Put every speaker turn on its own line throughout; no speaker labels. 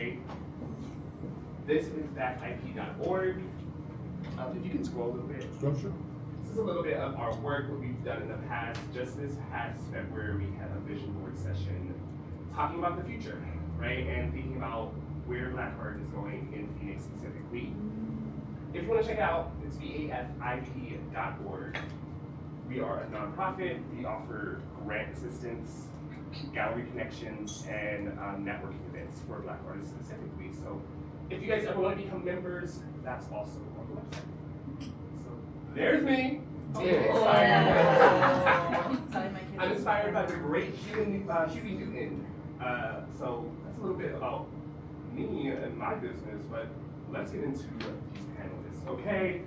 right? This is backip.org. If you can scroll a little bit.
Sure.
This is a little bit of our work, what we've done in the past. Just this past February, we had a vision board session talking about the future, right? And thinking about where Black art is going in Phoenix specifically. If you want to check out, it's bafip.org. We are a nonprofit. We offer grant assistance, gallery connections, and networking events for Black artists specifically. So if you guys ever want to become members, that's also on the website. So there's me. I'm inspired by the great Huey Newton. So that's a little bit about me and my business, but let's get into these panelists, okay?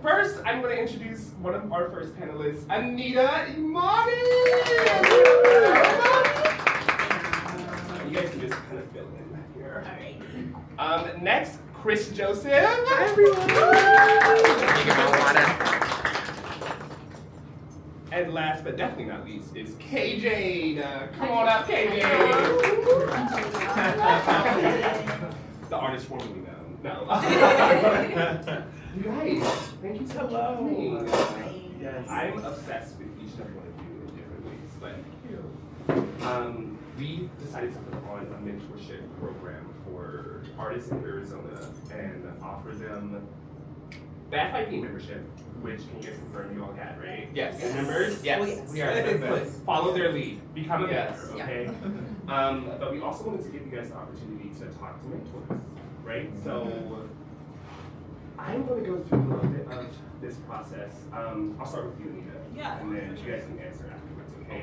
First, I'm going to introduce one of our first panelists, Anita Imani! You guys can just kind of fill in here. All right. Next, Chris Joseph. Hi, everyone. And last but definitely not least is KJ. Come on up, KJ. The artist formerly known. No. You guys, thank you so much for coming. Yes. I'm obsessed with each and every one of you in different ways, but we decided to put on a mentorship program for artists in Arizona and offer them the FIP membership, which can you guys confirm you all had, right?
Yes.
Members?
Yes.
We are members. Follow their lead. Become a member, okay? But we also wanted to give you guys the opportunity to talk to mentors, right? So I'm going to go through a little bit of this process. I'll start with you, Anita.
Yeah.
And then you guys can answer afterwards, okay?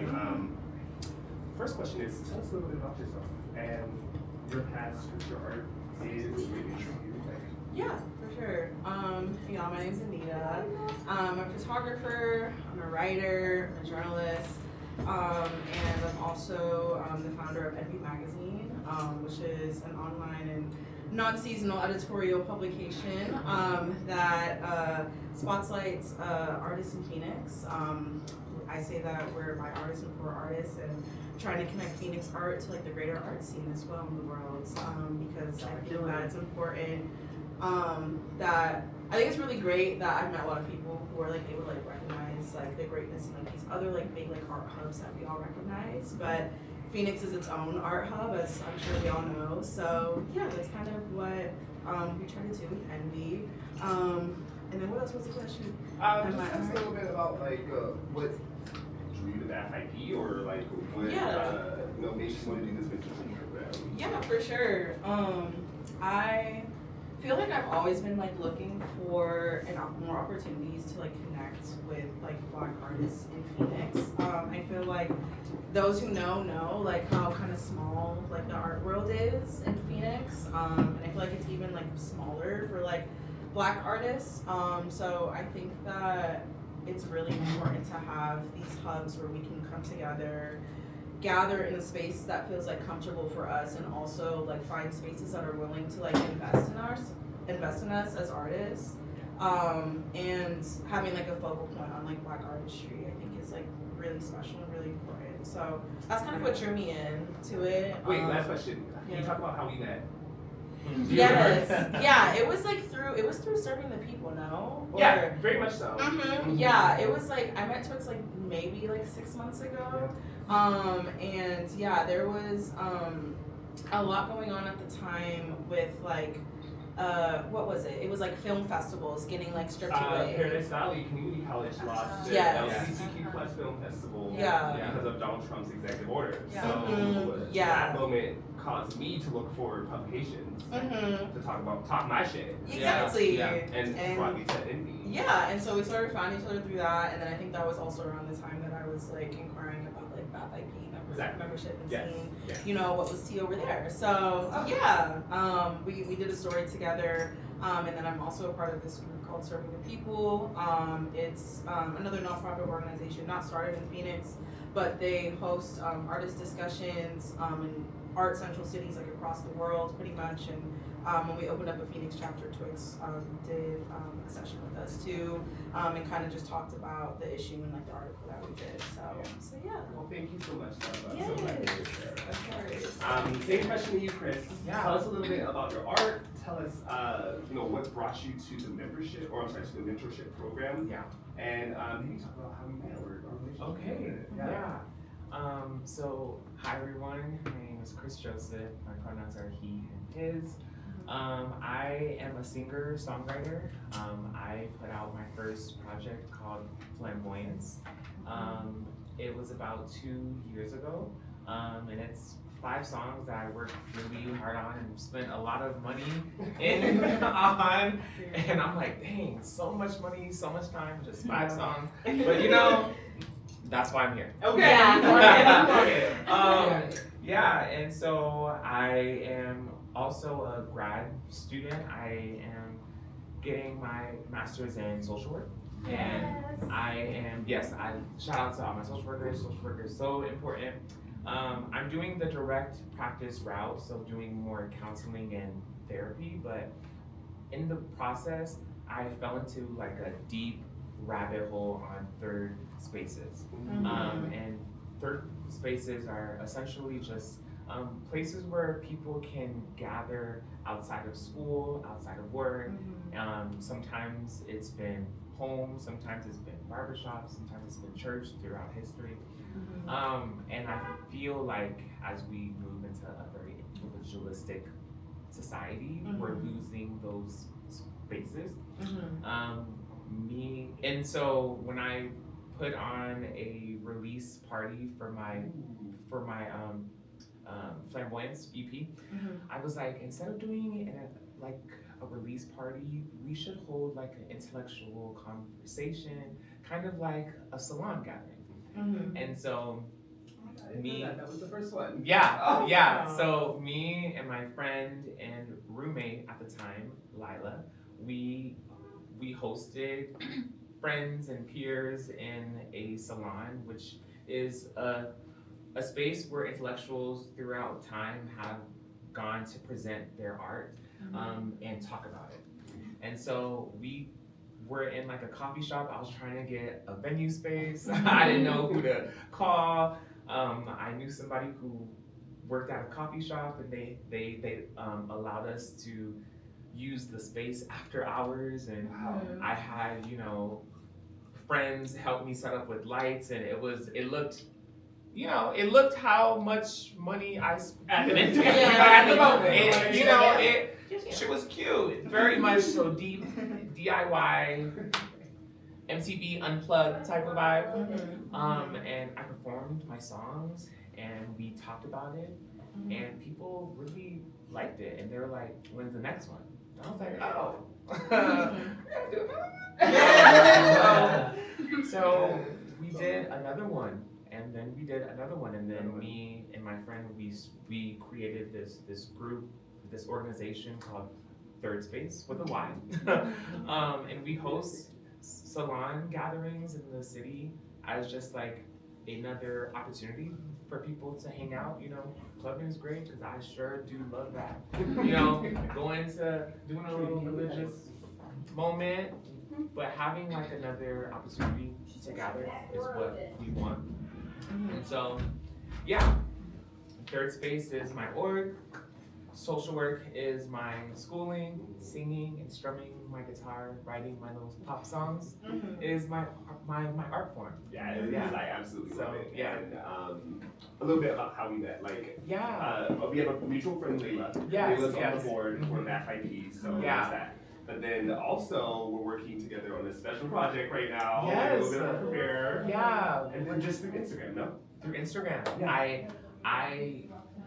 First question is, tell us a little bit about yourself and your past, what your art is, what you do.
Yeah, for sure. My name's Anita. I'm a photographer, I'm a writer, I'm a journalist, and I'm also the founder of Envy Magazine, which is an online and non-seasonal editorial publication that spotlights artists in Phoenix. I say that we're by artists and for artists, and trying to connect Phoenix art to like the greater art scene as well in the world, because I feel that it's important. That I think it's really great that I've met a lot of people who are like able to like recognize like the greatness in like these other like big like art hubs that we all recognize, but Phoenix is its own art hub, as I'm sure we all know. So yeah, that's kind of what we try to do with Envy. And then what else was the question?
Just tell us a little bit about like what drew you to the FIP, or like what made you want to do this mentorship program?
Yeah, for sure. I feel like I've always been like looking for more opportunities to like connect with like Black artists in Phoenix. I feel like those who know like how kind of small like the art world is in Phoenix, and I feel like it's even like smaller for like Black artists. So I think that it's really important to have these hubs where we can come together, gather in a space that feels like comfortable for us, and also like find spaces that are willing to like invest in us as artists, and having like a focal point on like Black artistry, I think is like really special and really important. So that's kind of what drew me into it.
Wait, last question. Can you talk about how we met?
Yes. Yeah, it was through serving the people, no?
Yeah, very much so.
Yeah, it was like I met Twix like maybe like 6 months ago. And yeah, there was a lot going on at the time with like what was it? It was like film festivals getting like stripped away.
Paradise Valley Community College lost the LGBTQ plus film festival because of Donald Trump's executive order.
Yeah.
So that moment caused me to look for publications to talk my shit.
Exactly.
And brought me to Envy.
Yeah, and so we sort of found each other through that, and then I think that was also around the time that I was like inquiring about like BAP membership and seeing, you know, what was tea over there. So we did a story together, and then I'm also a part of this group called Serving the People. It's another nonprofit organization, not started in Phoenix, but they host artist discussions and art central cities like across the world pretty much. And when we opened up a Phoenix chapter, Twix did a session with us too, and kind of just talked about the issue in like the article that we did. So yeah.
Well, thank you so much, Sarah.
Yes,
So glad to be here.
of course.
Same question to you, Chris.
Yeah.
Tell us a little bit about your art. Tell us, what brought you to the membership, or I'm sorry, to the mentorship program.
Yeah.
And maybe talk about how we met or our relationship.
Okay.
Yeah.
So hi everyone. My name is Chris Joseph. My pronouns are he and his. I am a singer songwriter. I put out my first project called Flamboyance. It was about 2 years ago, and it's 5 songs that I worked really hard on and spent a lot of money on. And I'm like, dang, so much money, so much time, just 5 songs. But that's why I'm here.
Okay.
Yeah, and so I am also a grad student. I am getting my master's in social work. And I shout out to all my social workers. Social work is so important. I'm doing the direct practice route, so doing more counseling and therapy, but in the process, I fell into like a deep rabbit hole on third spaces. And third spaces are essentially just places where people can gather outside of school, outside of work. Sometimes it's been home, sometimes it's been barbershops, sometimes it's been church throughout history. And I feel like as we move into a very individualistic society, we're losing those spaces. And so when I put on a release party for my Flamboyance EP, I was like, instead of doing a release party, we should hold like an intellectual conversation, kind of like a salon gathering. And so
that was the first one.
So me and my friend and roommate at the time, Lila, we hosted friends and peers in a salon, which is a space where intellectuals throughout time have gone to present their art and talk about it. And so we were in like a coffee shop. I was trying to get a venue space. I didn't know who to call. I knew somebody who worked at a coffee shop, and they allowed us to use the space after hours. And I had friends help me set up with lights, and it looked how much money I spent into it. At the moment. She was cute, very much so deep DIY, MTV Unplugged type of vibe. And I performed my songs, and we talked about it, and people really liked it, and they were like, "When's the next one?" And I was like, "Oh, we're gonna do So we did another one, and then we did another one, and then me and my friend we created this group, this organization called Third Space with a Y. And we host salon gatherings in the city as just like another opportunity for people to hang out. Clubbing is great because I sure do love that. Going to doing a little religious moment, but having like another opportunity to gather is what we want. And so, Third Space is my org. Social work is my schooling. Singing and strumming my guitar, writing my little pop songs is my art form.
I absolutely love it.
And
a little bit about how we met. We have a mutual friend, Layla. Layla's on the board for Math IP, so there's that. But then also we're working together on a special project right now. A little bit of a premiere. And then just through Instagram, no?
Through Instagram.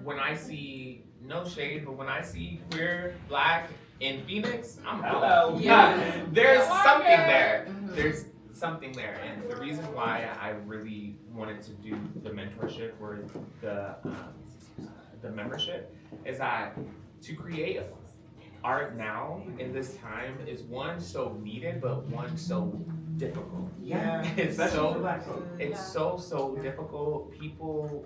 When I see, no shade, but when I see queer, black in Phoenix, I'm
hello.
There's something there. There's something there, and the reason why I really wanted to do the mentorship or the membership is that to create art now in this time is one so needed, but one so difficult. It's so difficult. People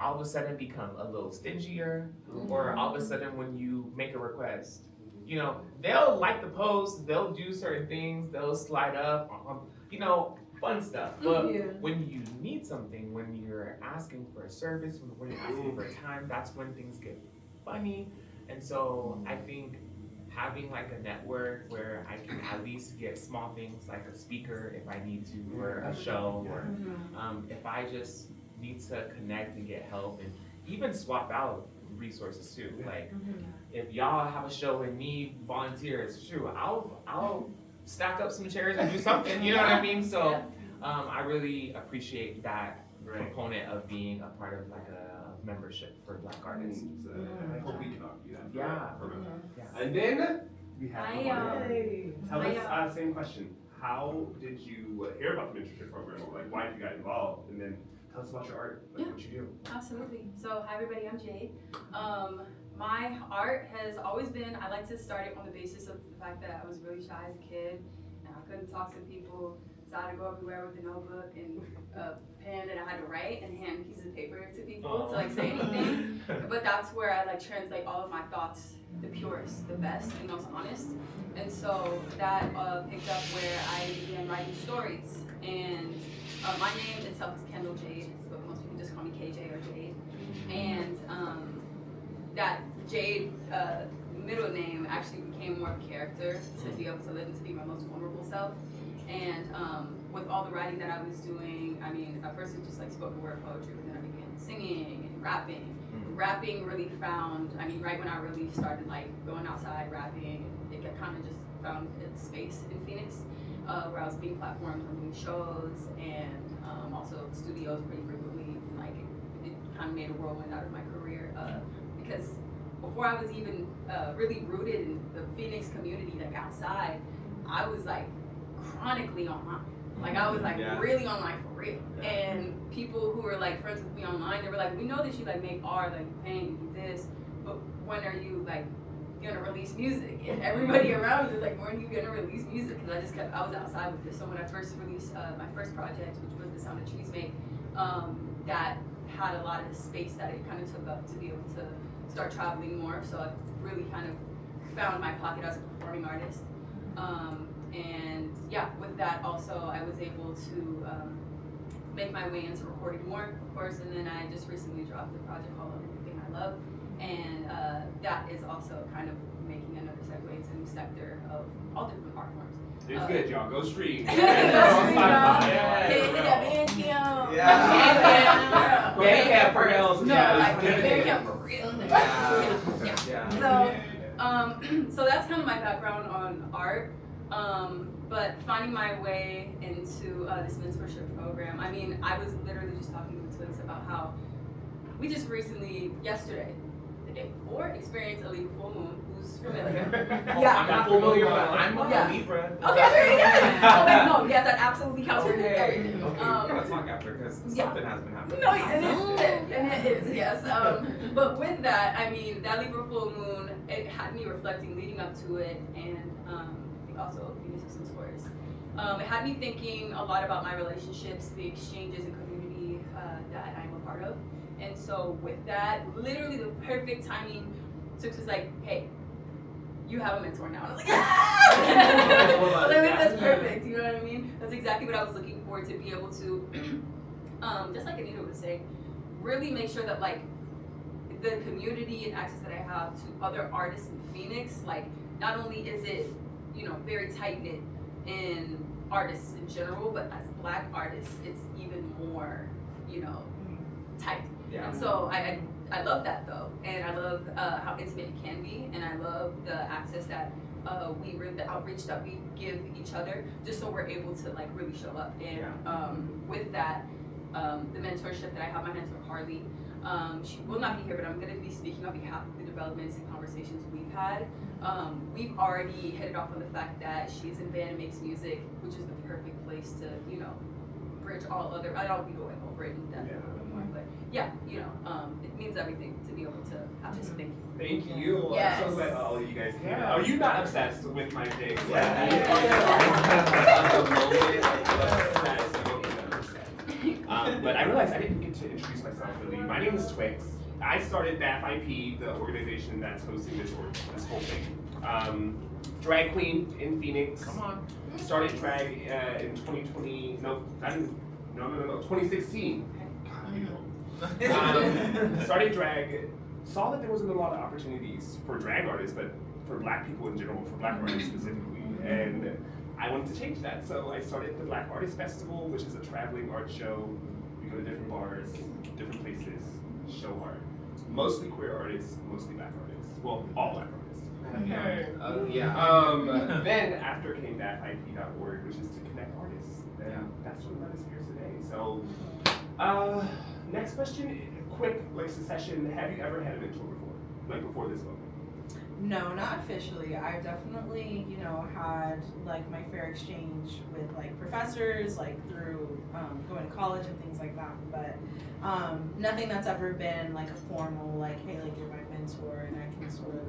all of a sudden become a little stingier, or all of a sudden when you make a request, you know, they'll like the post, they'll do certain things, they'll slide up, you know, fun stuff. But when you need something, when you're asking for a service, when you're asking for time, that's when things get funny. And so I think having like a network where I can at least get small things like a speaker if I need to, or a show, or if I just need to connect and get help, and even swap out resources too. Like if y'all have a show and need volunteers, true, I'll stack up some chairs and do something, you know what I mean? So I really appreciate that component of being a part of like a membership for Black artists.
I hope we can all do that.
Yeah.
And then we have tell us same question. How did you hear about the mentorship program? Like, why did you get involved? And then tell us about your art, like what you do.
Absolutely. So, hi everybody, I'm Jade. My art has always been, I like to start it on the basis of the fact that I was really shy as a kid and I couldn't talk to people, so I had to go everywhere with a notebook and a pen, and I had to write and hand pieces of paper to people to like say anything. But that's where I like translate all of my thoughts, the purest, the best, and most honest. And so that picked up where I began writing stories. And my name itself is Kendall Jade, but most people just call me KJ or Jade. And that Jade middle name actually became more of a character to be able to live and to be my most vulnerable self. And with all the writing that I was doing, I mean, at first it was just like spoken word poetry, but then I began singing and rapping. Rapping really found, I mean, right when I really started like going outside rapping, it kind of just found its space in Phoenix, where I was being platformed on doing shows and also studios pretty frequently. Like it kind of made a whirlwind out of my career because before I was even really rooted in the Phoenix community, like outside, I was like chronically online. Like I was like really online for real. And people who were like friends with me online, they were like, we know that you like make art, like you paint, you do this, but when are you like gonna release music? And everybody around me was like, when are you gonna release music? Because I was outside with this. So when I first released my first project, which was The Sound of Trees Make, that had a lot of space that it kind of took up to be able to start traveling more. So I really kind of found my pocket as a performing artist. And yeah, with that also I was able to make my way into recording more, of course, and then I just recently dropped a project called Everything I Love, and that is also kind of making another segue into a new sector of all different art forms.
It's good, y'all. Go stream.
Bandcamp for real.
Bandcamp for real. So that's kind of my background on art. But finding my way into this mentorship program, I mean, I was literally just talking to the twins about how we just recently, yesterday, the day before, experienced a Libra full moon. Who's familiar?
I'm not familiar, but I'm a Libra.
Okay, very good. No, yes, that absolutely counts for everything.
Okay, we're gonna talk after because something has been happening.
No, and it is, yes. But with that, I mean, that Libra full moon, it had me reflecting leading up to it, and also Venus is in Taurus. It had me thinking a lot about my relationships, the exchanges and community that I'm a part of. And so with that, literally the perfect timing, Tux was like, hey, you have a mentor now. And I was like, yeah! That's perfect, you know what I mean? That's exactly what I was looking for, to be able to, just like Anita was saying, really make sure that like the community and access that I have to other artists in Phoenix, like not only is it, you know, very tight-knit in artists in general, but as Black artists, it's even more, you know, tight.
Yeah.
And so I love that though, and I love how intimate it can be, and I love the access that the outreach that we give each other, just so we're able to like really show up. And with that, the mentorship that I have, my mentor Harley, she will not be here, but I'm going to be speaking on behalf of the developments and conversations we've had. We've already hit it off on the fact that she's in band and makes music, which is the perfect place to, you know, bridge all other. I don't be going over it in depth a little bit more, but yeah, you know, it means everything to be able to have this thing.
Thank you.
Yes.
I'm so glad all of you guys came. Are you not obsessed with my thing? But I realized I didn't get to introduce myself really. My name is Twix. I started BAFIP, the organization that's hosting this whole thing. Drag queen in Phoenix.
Come on.
Started drag in 2020. No, 2016. Started drag. Saw that there wasn't a lot of opportunities for drag artists, but for Black people in general, for Black artists specifically, and I wanted to change that. So I started the Black Artist Festival, which is a traveling art show. We go to different bars, different places, show art. Mostly queer artists, mostly Black artists. Well, all Black artists.
Yeah.
Then after came BAFIP.org, which is to connect artists. And that's what led us here today. So, next question, quick succession. Have you ever had a mentor before? Before this moment?
No, not officially. I've definitely, had my fair exchange with professors, through going to college and things like that. But nothing that's ever been a formal, hey, you're my mentor, and I can sort of,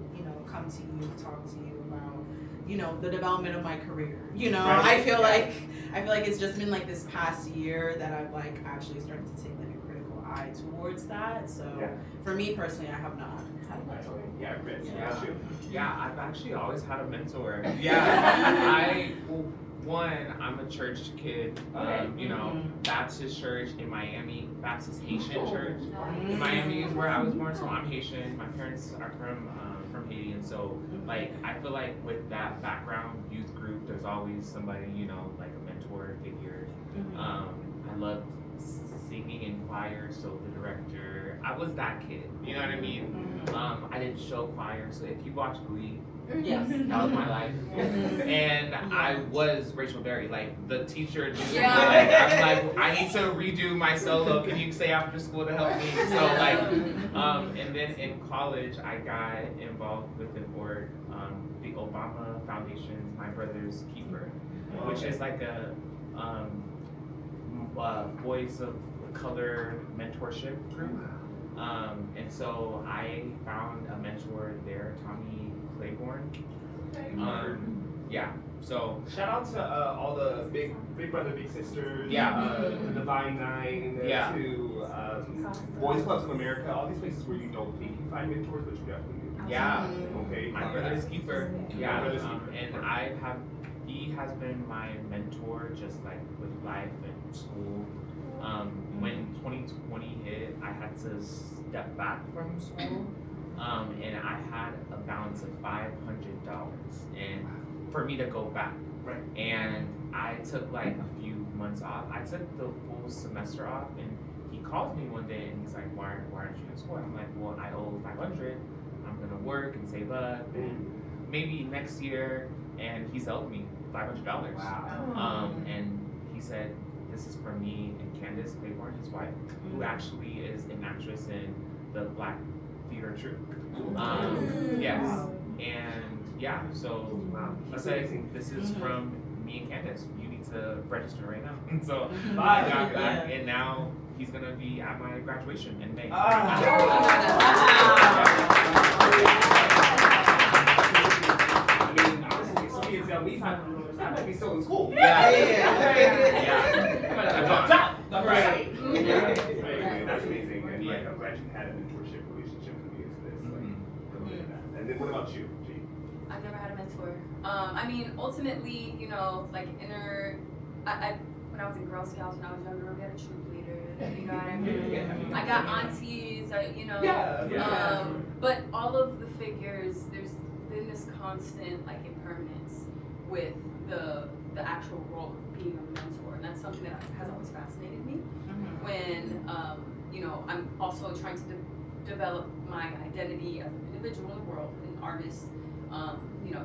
come to you, talk to you about, the development of my career.
Right.
I feel like it's just been this past year that I've actually started to take a critical eye towards that. So for me personally, I have not had a mentor.
Yeah, Chris,
Yeah, I've actually always had a mentor. I'm a church kid, Baptist church in Miami, Baptist Haitian church. In Miami is where I was born, so I'm Haitian. My parents are from Haiti, and so I feel like with that background, youth group, there's always somebody, a mentor figure. I loved singing in choir, so the director, I was that kid, you know what I mean? I didn't show choir, so if you watch Glee,
Yes.
that was my life. And I was Rachel Berry, the teacher knew I'm I need to redo my solo, can you stay after school to help me? So and then in college I got involved with the board, the Obama Foundation's My Brother's Keeper, which is a voice of color mentorship group. And so I found a mentor there, Tommy Claiborne. So
shout out to all the big brother, big sisters. The Divine Nine. To Boys Clubs of America. All these places where you don't think you find mentors, but you definitely do. Okay.
My Brother's Keeper. And he has been my mentor, just with life and school. When 2020 hit, I had to step back from school, and I had a balance of $500, and for me to go back.
Right.
And I took a few months off. I took the full semester off, and he called me one day, and he's like, "Why aren't you in school?" I'm like, "Well, I owe $500. I'm gonna work and save up, and maybe next year." And he's owed me $500.
Wow.
And he said, "This is for me and Candace Claiborne, his wife, who actually is an actress in the Black Theater Troupe." Yes. And so he said, "This is from me and Candace. You need to register right now." And so I got back, and now he's gonna be at my graduation in May.
Honestly, some kids tell me $500. I might be still in school. Right. That's amazing. And I'm glad you had a mentorship relationship with me as this. And then what about you, G?
I've never had a mentor. Ultimately, when I was in Girl Scouts when I was younger, we had a troop leader. You know what I mean? I got aunties. But all of the figures, there's been this constant impermanence with the actual role of being a mentor, and that's something that has always fascinated me. When I'm also trying to develop my identity as an individual in the world, an artist.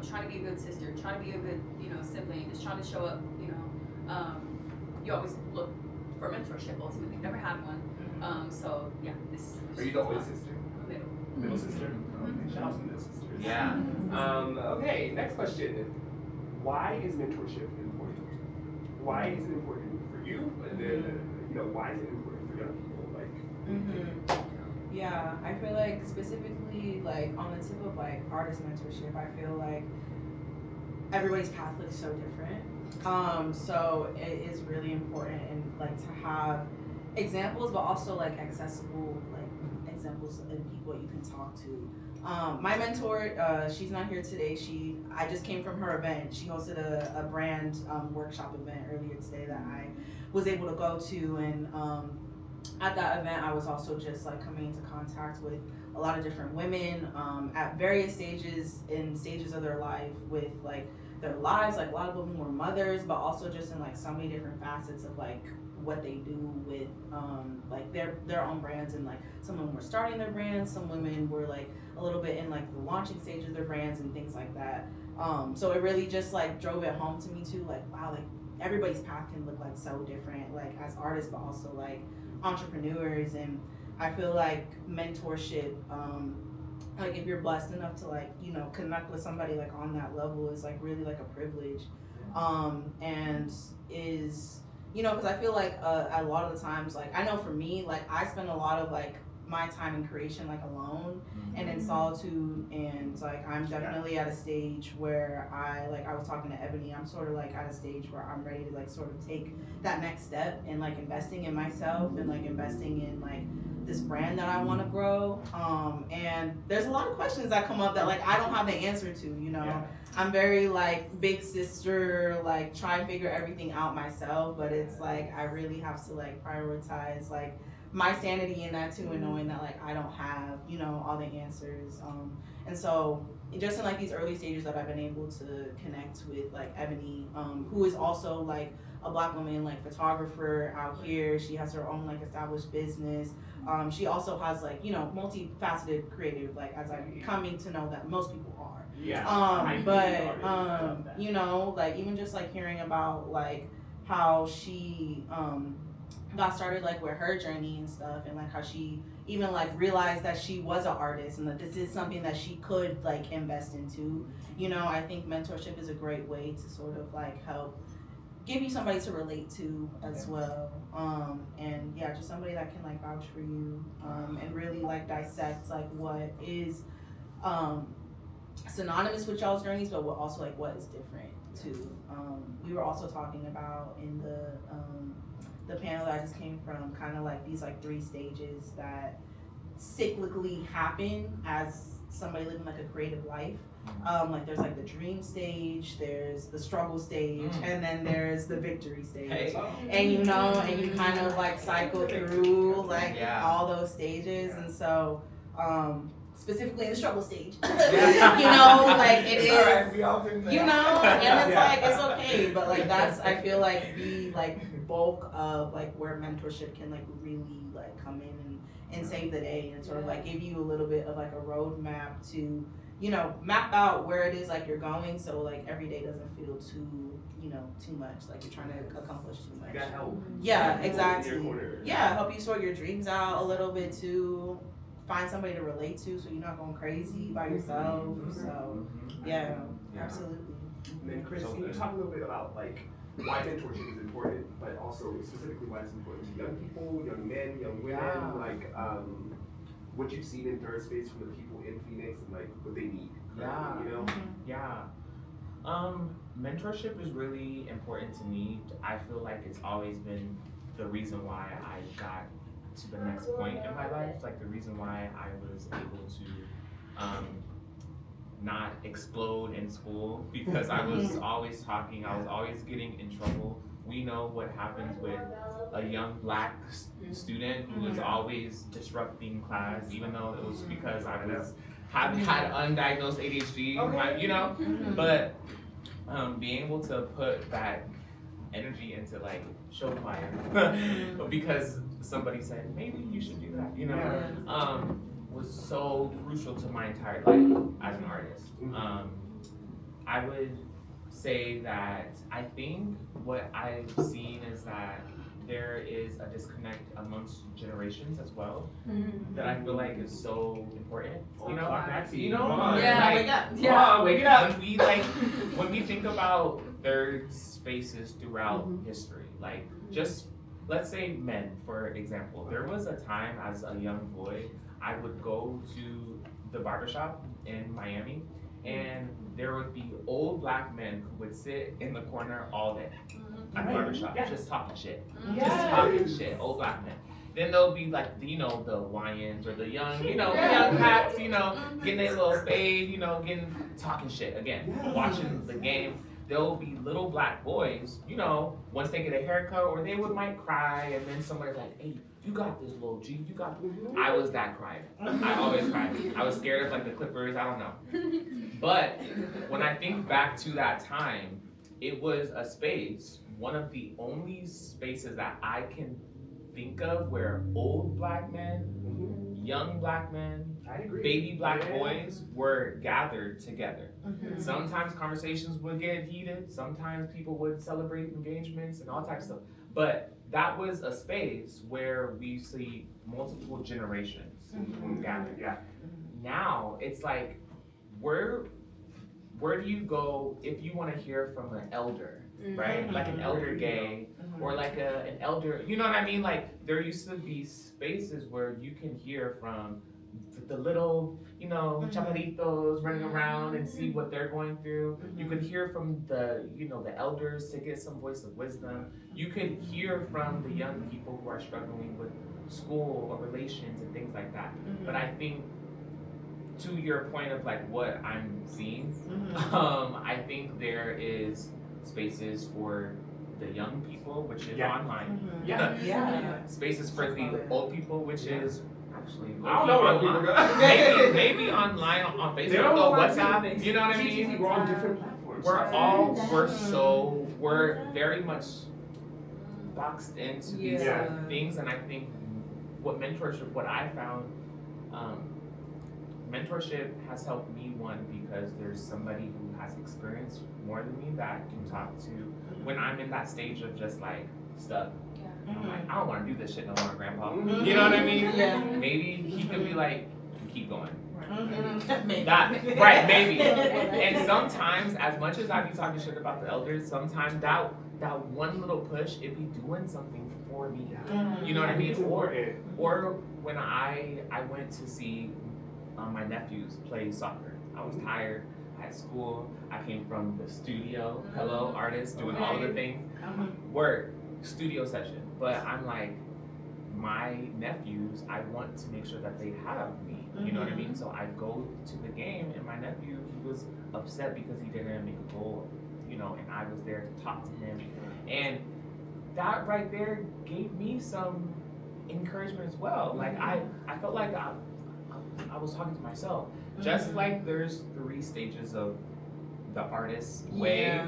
Trying to be a good sister, trying to be a good sibling, just trying to show up. You always look for mentorship. Ultimately, never had one. This.
Are you the oldest sister? Middle sister.
Mm-hmm.
Shout out to middle sisters.
Yeah.
Okay, next question. Why is mentorship important? Why is it important for you? And then, why is it important for young people?
Yeah, I feel specifically on the tip of artist mentorship, I feel everybody's path looks so different. So it is really important and to have examples, but also like accessible like examples and people you can talk to. My mentor, she's not here today. I just came from her event. She hosted a brand workshop event earlier today that I was able to go to, and at that event, I was also just like coming into contact with a lot of different women at various stages of their life with like their lives. Like a lot of them were mothers, but also just in like so many different facets of like what they do with like their own brands, and like some of them were starting their brands, some women were like a little bit in like the launching stage of their brands and things like that. So it really just like drove it home to me too, like wow, like everybody's path can look like so different, like as artists, but also like entrepreneurs. And I feel like mentorship, like if you're blessed enough to like connect with somebody like on that level is like really like a privilege, and is because I feel like a lot of the times, like I know for me, like I spend a lot of like my time in creation like alone and in solitude, and like I'm definitely at a stage where I was talking to Ebony, I'm sort of like at a stage where I'm ready to like sort of take that next step and like investing in myself and like investing in like this brand that I want to grow. And there's a lot of questions that come up that like I don't have the answer to,
Yeah.
I'm very like big sister, like try and figure everything out myself, but it's like I really have to like prioritize like my sanity in that too, and knowing that like I don't have all the answers. And so just in like these early stages that I've been able to connect with like Ebony, who is also like a Black woman like photographer out here. She has her own like established business. She also has like multifaceted creative, like as I'm coming to know that most people are.
Yeah.
Like even just like hearing about like how she got started like with her journey and stuff, and like how she even like realized that she was an artist and that this is something that she could like invest into. I think mentorship is a great way to sort of like help give you somebody to relate to as well. And yeah, just somebody that can like vouch for you, and really like dissect like what is synonymous with y'all's journeys, but also like what is different too. We were also talking about in the panel that I just came from, kind of like these like 3 stages that cyclically happen as somebody living like a creative life. Like there's like the dream stage, there's the struggle stage, and then there's the victory stage. And you kind of like cycle through like all those stages. And so specifically in the struggle stage, like it is,
Alright, we all been there.
and it's like it's okay, but like that's I feel like the like bulk of like where mentorship can like really like come in and save the day, and sort of like give you a little bit of like a roadmap to map out where it is like you're going, so like every day doesn't feel too much like you're trying to accomplish too much.
You got help.
Yeah, exactly.
In your corner.
Yeah, help you sort your dreams out a little bit too. Find somebody to relate to, so you're not going crazy by yourself. So yeah, absolutely.
And then Chris, can you talk a little bit about like why mentorship is important, but also specifically why it's important to young people, young men, young women, like what you've seen in third space from the people in Phoenix and like what they need.
Mentorship is really important to me. I feel like it's always been the reason why I got to the next point in my life, like the reason why I was able to not explode in school, because I was always talking, I was always getting in trouble. We know what happens with a young Black student who is always disrupting class, even though it was because I had undiagnosed ADHD, but being able to put that energy into like show choir because somebody said maybe you should do that, was so crucial to my entire life as an artist. I would say that I think what I've seen is that there is a disconnect amongst generations as well, that I feel like is so important.
Wake it up.
When we think about third spaces throughout history, like just let's say men, for example. There was a time as a young boy, I would go to the barbershop in Miami, and there would be old Black men who would sit in the corner all day at the barbershop, just talking shit. Just talking shit, old Black men. Then there'll be like, you know, the lions or the young, you know, young cats, you know, getting their little fade, you know, talking shit again, watching the game. There'll be little black boys, you know, once they get a haircut, or they might cry, and then somebody's like, hey, you got this, little G, you got this. I was that cried. I always cried. I was scared of like the Clippers, I don't know. But when I think back to that time, it was a space, one of the only spaces that I can think of where old black men, young black men, baby black boys were gathered together. Sometimes conversations would get heated, sometimes people would celebrate engagements and all types of stuff. But that was a space where we see multiple generations gathered.
Yeah.
Now it's like, where do you go if you want to hear from an elder, right? Like an elder gay, or like an elder, you know what I mean? Like there used to be spaces where you can hear from the little, you know, chaparitos running around and see what they're going through. You could hear from the, you know, the elders to get some voice of wisdom. You could hear from the young people who are struggling with school or relations and things like that. But I think, to your point of like what I'm seeing, I think there is spaces for the young people, which is online. Spaces for the old people, which is actually
I don't know what people got.
maybe online on Facebook or WhatsApp. You know what I mean?
We're on different platforms.
We're very much boxed into these things, and I think what I found, mentorship has helped me, one, because there's somebody who has experience more than me that I can talk to when I'm in that stage of just like stuck. I'm like, I don't want to do this shit no more, Grandpa. You know what I mean? Maybe he could be like, keep going. Maybe. And sometimes, as much as I be talking shit about the elders, sometimes that one little push, it be doing something for me. You know what I mean? Or when I went to see my nephews play soccer. I was tired. I had school. I came from the studio. Hello, artist, doing all of the things. Work, studio session. But I'm like, my nephews, I want to make sure that they have me. You know what I mean? So I go to the game, and my nephew, he was upset because he didn't make a goal, you know, and I was there to talk to him. And that right there gave me some encouragement as well. Like I felt like I was talking to myself. Just like there's 3 stages of the artist's way,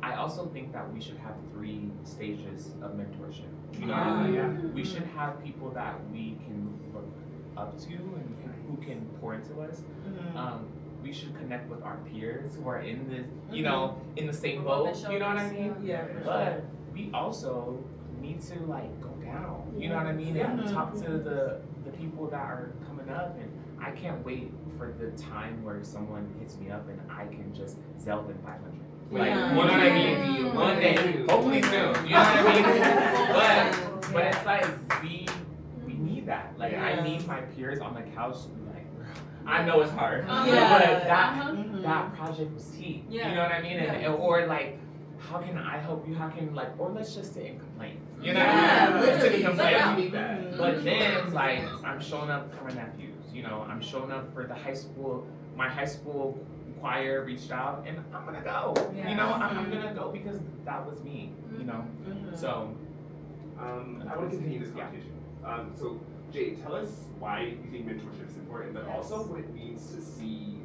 I also think that we should have 3 stages of mentorship. You know what I mean? We should have people that we can look up to and who can pour into us. We should connect with our peers who are in the, you know, in the same boat. You know what I mean? But we also need to like go down. You know what I mean? And talk to the people that are coming up, and I can't wait for the time where someone hits me up and I can just zell them 500. Like, you know what I mean? One day, hopefully soon. You know what I mean? But it's like we need that. Like I need my peers on the couch to be like, I know it's hard, but that project was heat. You know what I mean? And or like, how can I help you? How can like, or let's just sit and complain. You know what I mean? Let's sit and complain. But then like, I'm showing up for my nephews. You know, I'm showing up for the high school. My high school choir reached out, and I'm gonna go. You know, I'm gonna go because that was me. You know, so
I want to continue this conversation. So Jay, tell us why you think mentorship is important, but also what it means to see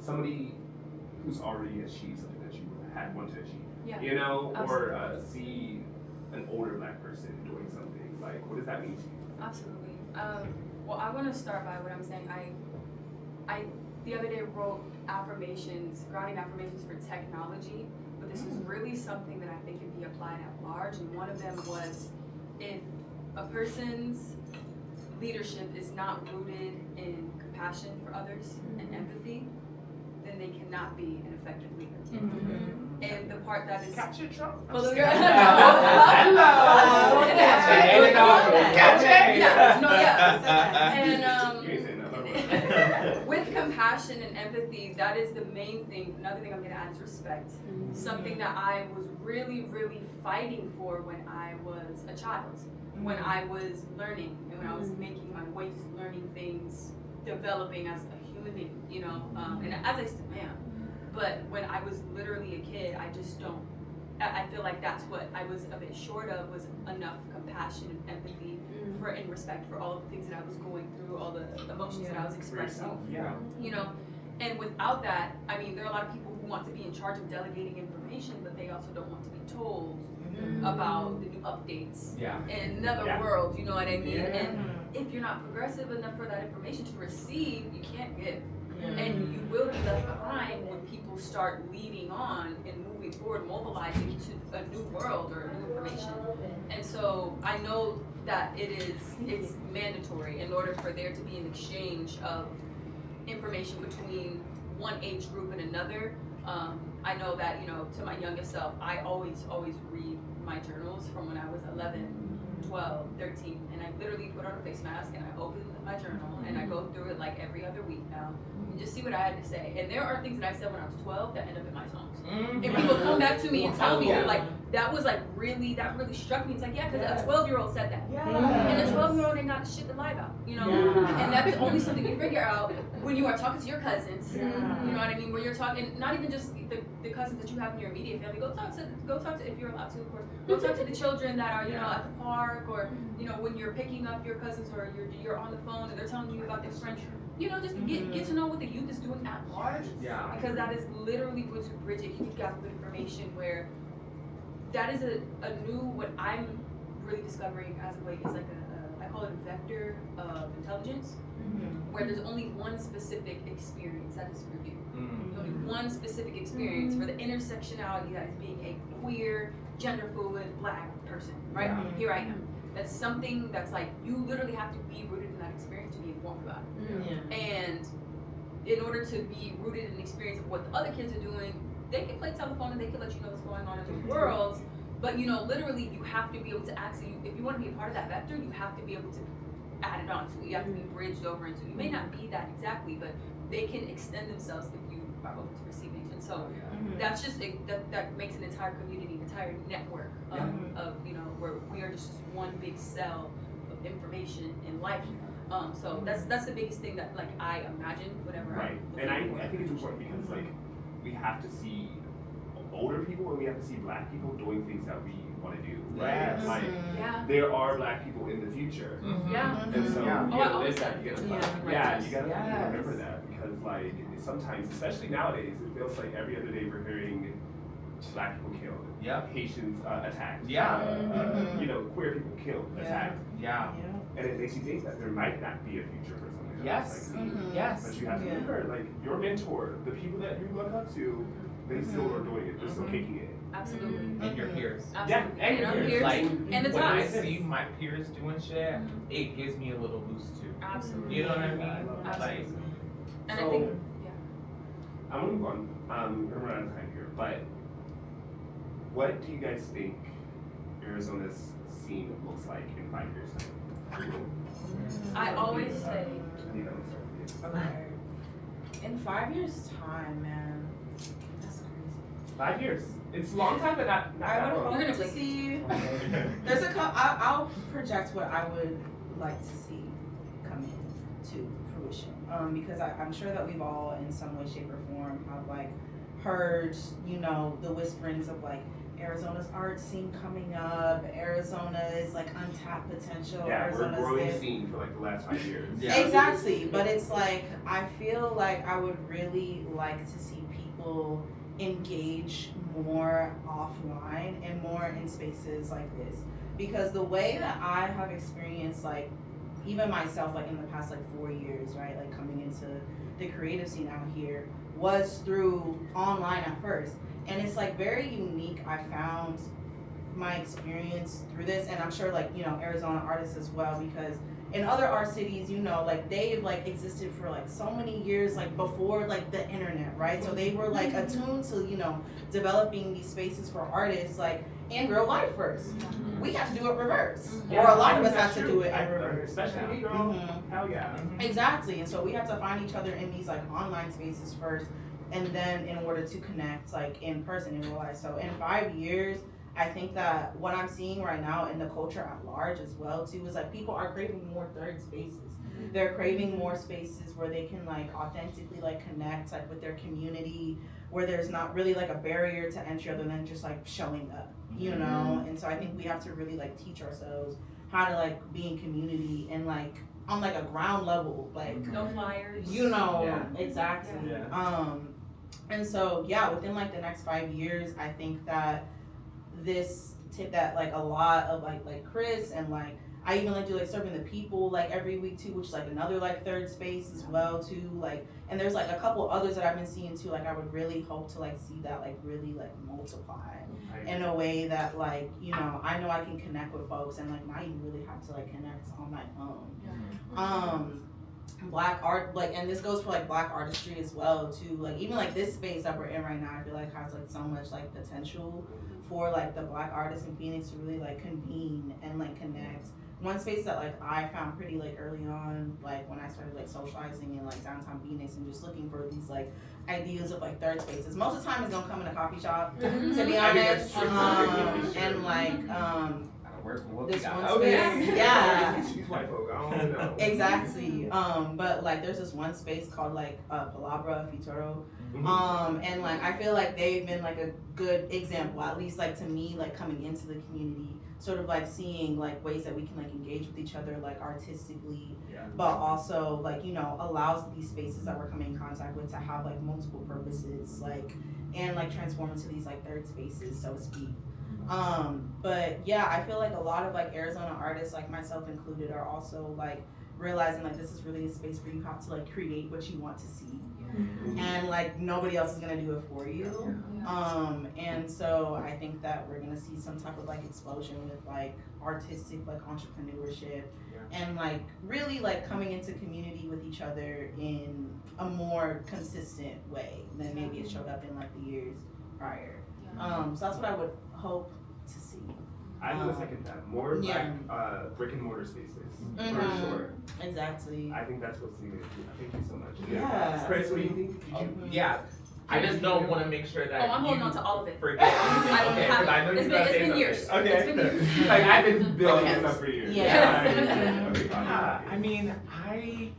somebody who's already achieved something that you had wanted to achieve. You know, or see an older black person doing something. Like, what does that mean to you?
Absolutely. Well, I want to start by what I'm saying. I the other day wrote grounding affirmations for technology, but this is really something that I think can be applied at large. And one of them was, if a person's leadership is not rooted in compassion for others and empathy, then they cannot be an effective leader. And the part that is
catch it, Trump.
Catch it. And with compassion. compassion and empathy, that is the main thing. Another thing I'm gonna add is respect. Something that I was really, really fighting for when I was a child, when I was learning, and when I was making my ways, learning things, developing as a human being, you know, and as I still am. But when I was literally a kid, I just don't, I feel like that's what I was a bit short of, was enough compassion and empathy for and respect for all of the things that I was going through, all the emotions that I was expressing.
Yeah.
You know, and without that, I mean, there are a lot of people who want to be in charge of delegating information, but they also don't want to be told about the new updates in another world. You know what I mean? And if you're not progressive enough for that information to receive, you can't give. And you will be left behind when people start leading on and moving forward, mobilizing to a new world or new information. And so I know that it's mandatory in order for there to be an exchange of information between one age group and another. I know that, you know, to my youngest self, I always read my journals from when I was 11, 12, 13, and I literally put on a face mask and I open my journal and I go through it like every other week now and just see what I had to say. And there are things that I said when I was 12 that end up in my songs. And people come back to me and tell me, they're like, that really struck me. It's like, yeah, because a 12-year-old said that. And a 12-year-old ain't got shit to lie about, you know? And that's only something you figure out when you are talking to your cousins. You know what I mean? Where you're talking, not even just the cousins that you have in your immediate family. Go talk to, if you're allowed to, of course. Go talk to the children that are, you know, at the park, or, you know, when you're picking up your cousins, or you're on the phone and they're telling you about their friends. You know, just get to know what the youth is doing at large. Because that is literally going to bridge a huge gap of information where that is a new, what I'm really discovering as of late is like I call it a vector of intelligence, where there's only one specific experience that is for you. Only one specific experience for the intersectionality that is being a queer, gender fluid, black person, right? Here I am. That's something that's like, you literally have to be rooted in that experience to be informed about it. And in order to be rooted in the experience of what the other kids are doing, they can play telephone and they can let you know what's going on in the world, but you know, literally you have to be able to actually, if you want to be a part of that vector, you have to be able to add it onto it. You have to be bridged over into it. You may not be that exactly, but they can extend themselves if you are open to receiving. And so that's just, that makes an entire community, an entire network of, you know, where we are just one big cell of information in life. So that's the biggest thing that like I imagine whenever
And I think it's important because like we have to see older people and we have to see black people doing things that we want to do, right? Like there are black people in the future. And so you gotta remember that, because like sometimes, especially nowadays, it feels like every other day we're hearing black people killed, Haitians attacked, you know, queer people killed, attacked. And it makes you think that there might not be a future for something else like me. But you have to remember, like, your mentor, the people that you look up to, they still are doing it. They're still kicking it.
Absolutely. And your peers.
Absolutely.
And your peers.
Like,
and the
when I
times.
see my peers doing shit, it gives me a little boost too.
Absolutely.
You know what I mean?
Absolutely.
Like,
and
so,
I think,
I'm gonna move on. We're running out of time here, but what do you guys think Arizona's scene looks like in 5 years' time?
I always say,
In 5 years' time, man, that's crazy.
5 years. It's a long time, but not
I
that
would
long.
You're
hope
gonna
to
blink.
see. There's I'll project what I would like to see come to fruition. Because I'm sure that we've all, in some way, shape, or form, have like heard, you know, the whisperings of like Arizona's art scene coming up. Arizona is like untapped potential.
Yeah,
Arizona's
we're only
this.
seen for like the last 5 years.
Exactly, but it's like I feel like I would really like to see people engage more offline and more in spaces like this, because the way that I have experienced, like even myself, like in the past like 4 years, right, like coming into the creative scene out here was through online at first, and it's like very unique. I found my experience through this, and I'm sure like, you know, Arizona artists as well, because in other art cities, you know, like they've like existed for like so many years, like before like the internet, right? So they were like attuned to, you know, developing these spaces for artists like in real life first. We have to do it reverse, or a lot of us have to do it in reverse.
Especially me, girl. Hell yeah.
Exactly, and so we have to find each other in these like online spaces first, and then in order to connect like in person in real life. So in 5 years, I think that what I'm seeing right now in the culture at large as well too is like people are craving more third spaces. They're craving more spaces where they can like authentically like connect like with their community, where there's not really like a barrier to entry other than just like showing up, you know. And so I think we have to really like teach ourselves how to like be in community and like on like a ground level, like
No flyers.
you know.
Yeah.
Exactly.
Yeah.
And so yeah, within like the next 5 years, I think that this tip that like a lot of like Chris and like I even like do like serving the people like every week too, which is like another like third space as well too, like, and there's like a couple others that I've been seeing too. Like I would really hope to like see that like really like multiply in a way that like, you know I can connect with folks and like not even really have to like connect on my phone. Black art, like, and this goes for like black artistry as well too, like even like this space that we're in right now I feel like has like so much like potential for like the black artists in Phoenix to really like convene and like connect. One space that like I found pretty like early on, like when I started like socializing in like downtown Phoenix and just looking for these like ideas of like third spaces, most of the time it's gonna come in a coffee shop, to be honest. And like this one space, yeah. Exactly. But like there's this one space called like Palabra Futuro. And like I feel like they've been like a good example, at least like to me, like coming into the community, sort of like seeing like ways that we can like engage with each other like artistically, but also like, you know, allows these spaces that we're coming in contact with to have like multiple purposes, like, and like transform into these like third spaces, so to speak. But yeah, I feel like a lot of like Arizona artists, like myself included, are also like realizing like this is really a space where you have to like create what you want to see, and like nobody else is gonna do it for you. And so I think that we're gonna see some type of like explosion with like artistic like entrepreneurship, and like really like coming into community with each other in a more consistent way than maybe it showed up in like the years prior. So that's what I would hope to see.
I would second that. More like brick and mortar spaces, for sure.
Exactly.
I think that's what's needed. Thank you so much.
Yeah.
Chris, what do you think?
Yeah. I just don't want to make sure that
I'm holding on to all of it.
Forget anything.
I don't
Okay,
have
because I know
it's
you're
been,
gonna
it's
say
been
something.
years.
Okay.
It's been years.
Like I've been building this up for years.
Yeah. I mean, I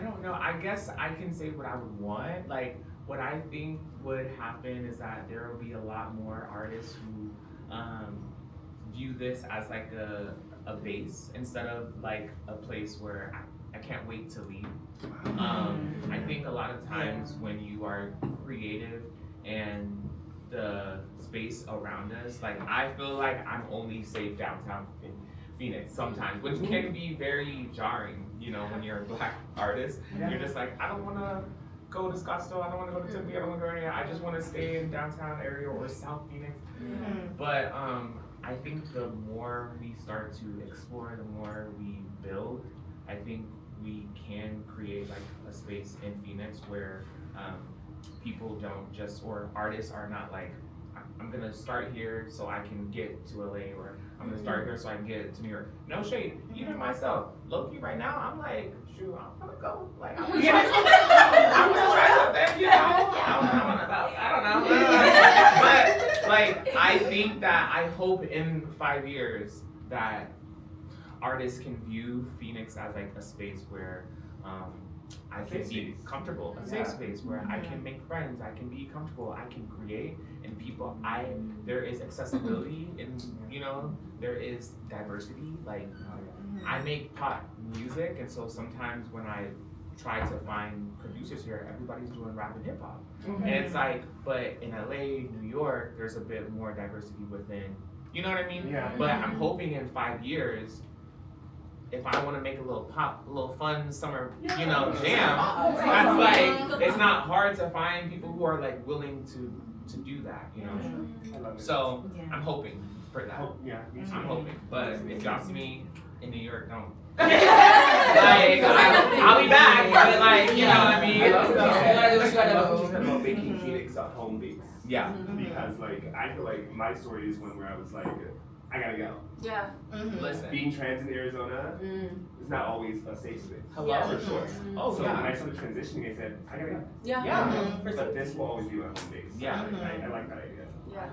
don't know. I guess I can say what I would want. Like, what I think would happen is that there will be a lot more artists who view this as like a base instead of like a place where I can't wait to leave. I think a lot of times when you are creative and the space around us, like I feel like I'm only safe downtown in Phoenix sometimes, which can be very jarring, you know, when you're a black artist. You're just like, I don't want to go to Scottsdale, I don't want to go to Tempe, I don't want to go anywhere, I just want to stay in downtown area or South Phoenix. But I think the more we start to explore, the more we build, I think we can create like a space in Phoenix where people don't just, or artists are not like, I'm gonna start here so I can get to LA, or I'm gonna start here so I can get to New York. No shade, even myself, low-key right now, I'm like, shoot, I'm gonna go, like, I'm gonna try something, you know? I don't know. But, like, I think that, I hope in 5 years that artists can view Phoenix as like a space where I can be comfortable, a safe space where I can make friends, I can be comfortable, I can create, and people, there is accessibility, and you know, there is diversity. Like, I make pop music, and so sometimes when I try to find producers here, everybody's doing rap and hip hop, and it's like, but in LA, New York, there's a bit more diversity within, you know what I mean? But I'm hoping in 5 years, if I want to make a little pop, a little fun summer, you know, jam, that's like, it's not hard to find people who are like willing to do that, you know? So I'm hoping for that.
Me too.
I'm hoping. But if y'all see me in New York, don't Like, I'll be back, but like, you know what I mean?
I love that.
You gotta do what you gotta
I love
do.
what you said about making Phoenix a home base.
Yeah.
Because like I feel like my story is one where I was like, I gotta go.
Yeah.
Listen.
Being trans in Arizona is not always a safe space.
Hello.
Yeah.
For sure.
Oh,
So
yeah.
when I started transitioning, I said, I gotta go.
Yeah.
Yeah.
But this will always be my home base.
Yeah.
I like that idea.
Yeah.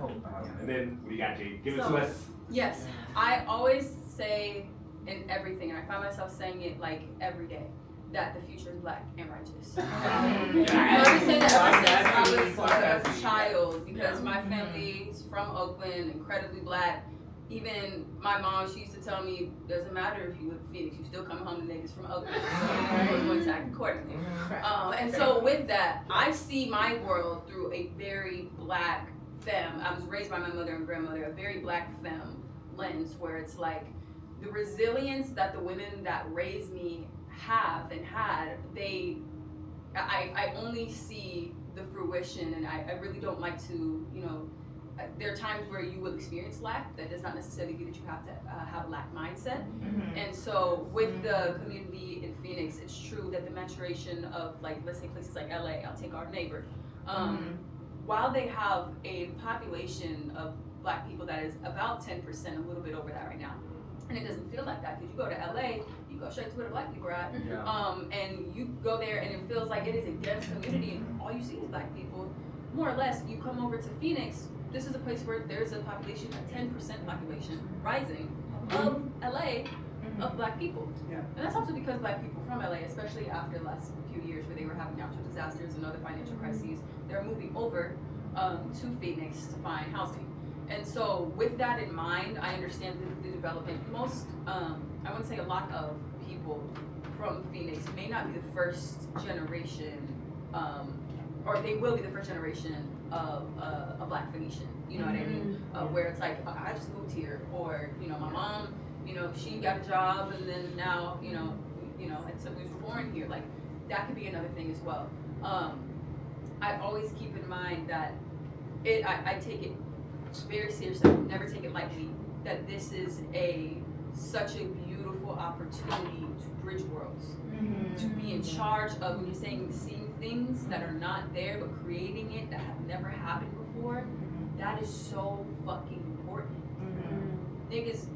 And then what do you got, Jade? Give it
So-
to us.
Yes, I always say in everything, and I find myself saying it like every day, that the future is black and righteous. I've always said that ever since I was a child, because my family's from Oakland, incredibly black. Even my mom, she used to tell me, doesn't matter if you live in Phoenix, you still come home to niggas from Oakland. So we're going to act accordingly. And so with that, I see my world through a very black femme. I was raised by my mother and grandmother, a very black femme lens, where it's like the resilience that the women that raised me have and had, I only see the fruition, and I really don't like to, there are times where you will experience lack. That does not necessarily mean that you have to have a lack mindset. And so with the community in Phoenix, it's true that the maturation of, like, let's say places like LA, I'll take our neighbor, while they have a population of black people that is about 10%, a little bit over that right now, and it doesn't feel like that, because you go to LA, you go straight to where the black people are at, and you go there and it feels like it is a dense community and all you see is black people. More or less, you come over to Phoenix, this is a place where there's a population, a 10% population rising of LA, of black people. And that's also because black people from LA, especially after the last few years where they were having natural disasters and other financial crises, they're moving over to Phoenix to find housing. And so with that in mind, I understand the development. Most, I want to say a lot of people from Phoenix may not be the first generation, or they will be the first generation of a black Phoenician, you know what I mean? Where it's like, I just moved here, or, my mom, she got a job and then now, and so we were born here. Like, that could be another thing as well. I always keep in mind that I take it very seriously, never take it lightly, that this is such a beautiful opportunity to bridge worlds, to be in charge of, when you're saying seeing things that are not there but creating it that have never happened before. That is so fucking important. Niggas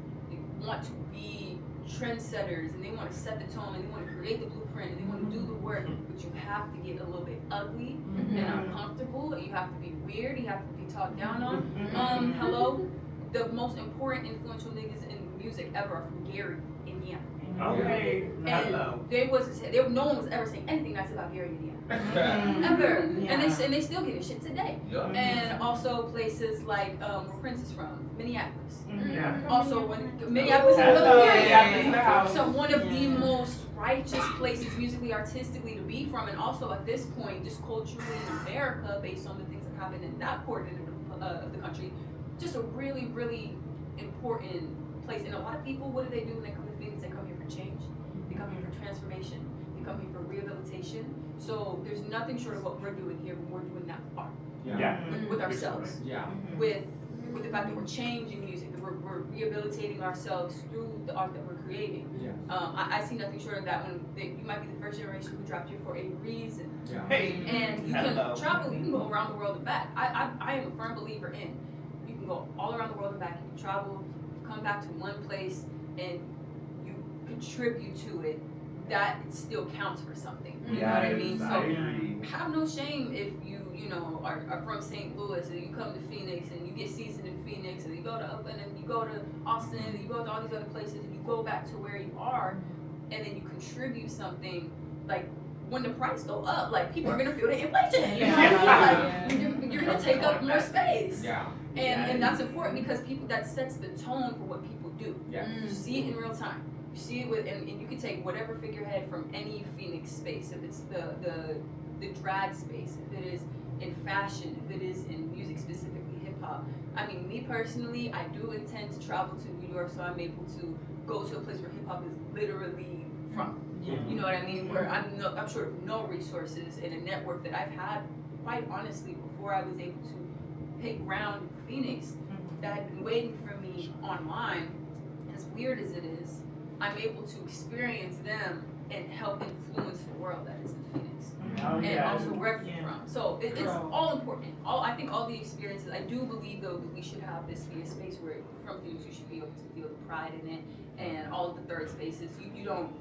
want to be trendsetters, and they want to set the tone, and they want to create the blueprint, and they want to do the work, but you have to get a little bit ugly and uncomfortable. You have to be weird, you have to be talked down on. Hello, the most important influential niggas in music ever are from Gary, Indiana.
Okay.
And no one was ever saying anything nice about Gary, Indiana. Ever. And they still getting shit today. And also places like where Prince is from, Minneapolis. Also Minneapolis is so one of the most righteous places musically, artistically to be from, and also at this point, just culturally in America, based on the things that happen in that quarter of the country, just a really, really important place. And a lot of people, what do they do when they come to Phoenix? They come here for change. They come here for transformation. They come here for rehabilitation. So there's nothing short of what we're doing here when we're doing that part with ourselves. With the fact that we're changing music, that we're rehabilitating ourselves through the art that we're creating. I see nothing short of that when you might be the first generation who dropped here for a reason. And you can travel, you can go around the world and back. I am a firm believer in, you can go all around the world and back, you can travel, come back to one place, and you contribute to it. That still counts for something. You know what I mean? So have no shame if you are from St. Louis and you come to Phoenix and you get seasoned in Phoenix and you go to Oakland and you go to Austin and you go to all these other places and you go back to where you are and then you contribute something. Like, when the price go up, like, people are gonna feel the inflation. You're gonna take up more space. And that's important because that sets the tone for what people do. You see it in real time. You see it and you can take whatever figurehead from any Phoenix space, if it's the drag space, if it is in fashion, if it is in music, specifically hip hop. I mean, me personally, I do intend to travel to New York so I'm able to go to a place where hip hop is literally from. You know what I mean? Where I'm short of no resources and a network that I've had, quite honestly, before I was able to hit ground in Phoenix, that had been waiting for me online. As weird as it is, I'm able to experience them and help influence the world that is in Phoenix. And also wherever you're from. So it's all important. I think all the experiences, I do believe though that we should have this be a space where from Phoenix you should be able to feel the pride in it, and all of the third spaces, you don't